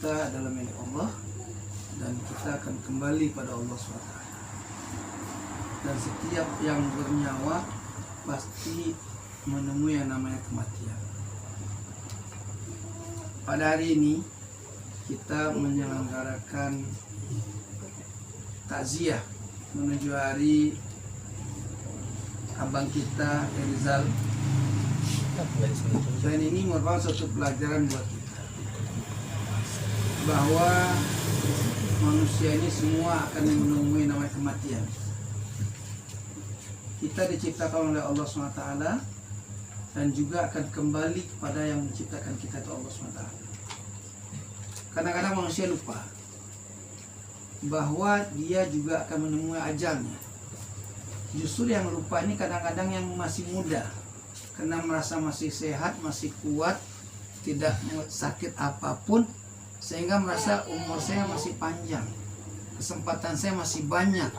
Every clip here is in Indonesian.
kita adalah milik Allah dan kita akan kembali pada Allah SWT. Dan setiap yang bernyawa pasti menemui yang namanya kematian. Pada hari ini kita menyelenggarakan takziah menuju hari abang kita Erizal. Dan ini merupakan suatu pelajaran buat kita bahwa manusia ini semua akan menemui namanya kematian. Kita diciptakan oleh Allah SWT dan juga akan kembali kepada yang menciptakan kita, itu Allah SWT. Kadang-kadang manusia lupa bahwa dia juga akan menemui ajalnya. Justru yang lupa ini kadang-kadang yang masih muda, karena merasa masih sehat, masih kuat, tidak sakit apapun, sehingga merasa umur saya masih panjang, kesempatan saya masih banyak.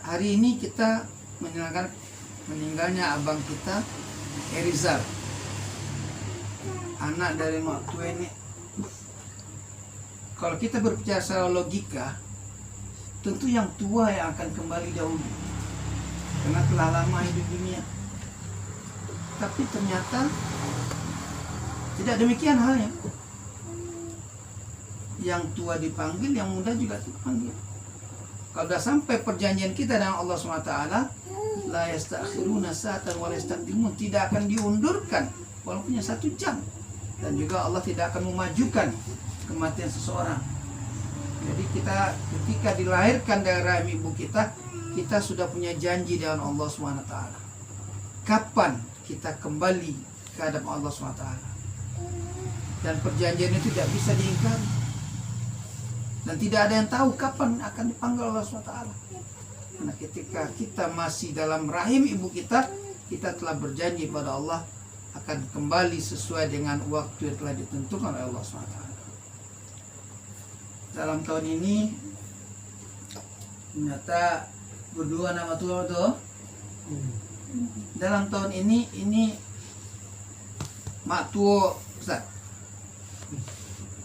Hari ini kita menyenangkan meninggalnya abang kita Erizal, anak dari mak tua ini. Kalau kita berbicara secara logika, tentu yang tua yang akan kembali dahulu, karena telah lama hidup dunia. Tapi ternyata tidak demikian halnya. Yang tua dipanggil, yang muda juga dipanggil. Kalau sudah sampai perjanjian kita dengan Allah SWT, la yastakhiruna sa'atan wa la yastaqdimun, tidak akan diundurkan walaupun 1 jam. Dan juga Allah tidak akan memajukan kematian seseorang. Jadi kita ketika dilahirkan dari rahim ibu kita sudah punya janji dengan Allah SWT. Kapan kita kembali ke hadapan Allah SWT? Dan perjanjian itu tidak bisa diingkari. Dan tidak ada yang tahu kapan akan dipanggil Allah SWT. Karena ketika kita masih dalam rahim ibu kita telah berjanji pada Allah akan kembali sesuai dengan waktu yang telah ditentukan oleh Allah SWT. Dalam tahun ini ternyata berdua nama tua tuh. Dalam tahun ini mak tua Ustaz,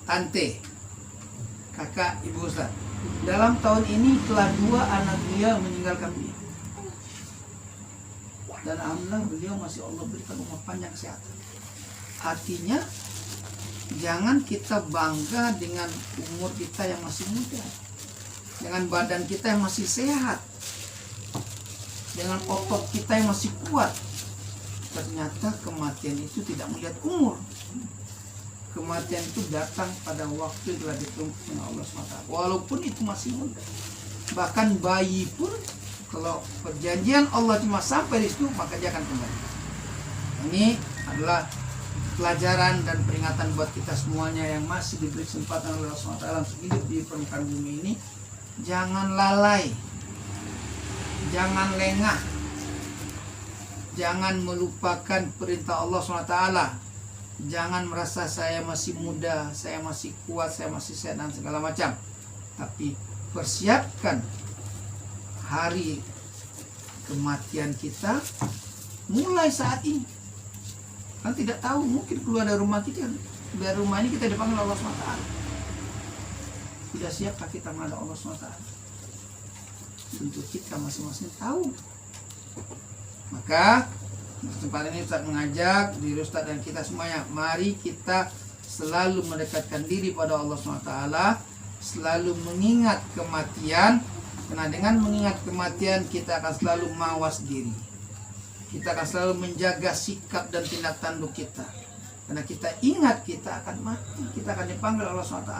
tante, kakak ibu Ustaz. Dalam tahun ini telah 2 anak beliau meninggalkan beliau. Dan alhamdulillah beliau masih Allah berikan umur panjang kesehatan. Artinya jangan kita bangga dengan umur kita yang masih muda, dengan badan kita yang masih sehat, dengan otot kita yang masih kuat. Ternyata kematian itu tidak melihat umur. Kematian itu datang pada waktu yang telah ditentukan Allah SWT. Walaupun itu masih muda. Bahkan bayi pun, kalau perjanjian Allah cuma sampai di situ, maka dia akan kembali. Ini adalah pelajaran dan peringatan buat kita semuanya yang masih diberi kesempatan oleh Allah SWT untuk hidup di permukaan bumi ini. Jangan lalai, jangan lengah, jangan melupakan perintah Allah SWT. Jangan merasa saya masih muda, saya masih kuat, saya masih sehat dan segala macam. Tapi persiapkan hari kematian kita mulai saat ini. Kan tidak tahu, mungkin keluar dari rumah kita, dari rumah ini kita dipanggil Allah SWT. Tidak siapkah kita menghadap Allah SWT? Tentu kita masing-masing tahu. Maka kesempatan ini Ustaz mengajak diri Ustaz dan kita semuanya, mari kita selalu mendekatkan diri pada Allah SWT, selalu mengingat kematian, karena dengan mengingat kematian kita akan selalu mawas diri. Kita akan selalu menjaga sikap dan tindak tanduk kita. Karena kita ingat kita akan mati, kita akan dipanggil Allah SWT.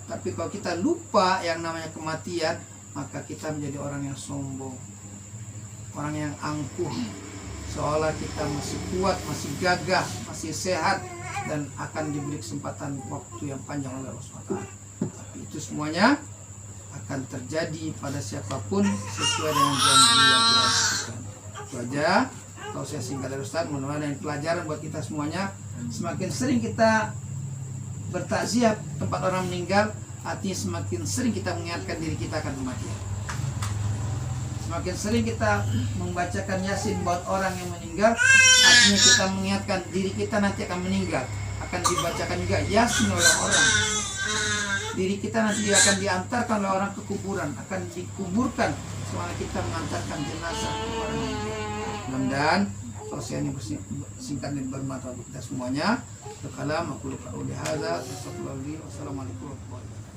Tapi kalau kita lupa yang namanya kematian, maka kita menjadi orang yang sombong, orang yang angkuh, seolah kita masih kuat, masih gagah, masih sehat, dan akan diberi kesempatan waktu yang panjang oleh Allah SWT. Tapi itu semuanya akan terjadi pada siapapun sesuai dengan janji yang telah diberikan. Itu aja tausiah singkat dari Ustaz, mudah-mudahan pelajaran buat kita semuanya. Semakin sering kita bertakziah tempat orang meninggal, artinya semakin sering kita mengingatkan diri kita akan kematian. Semakin sering kita membacakan Yasin buat orang yang meninggal, artinya kita mengingatkan diri kita nanti akan meninggal, akan dibacakan juga Yasin oleh orang. Diri kita nanti akan diantarkan oleh orang ke kuburan, akan dikuburkan semuanya kita mengantarkan jenazah ke orang itu. Mudah-mudahan proses ini singkat dan bermanfaat untuk kita semuanya. Kalam aku lupa oleh hadza. Wassalamualaikum warahmatullahi wabarakatuh.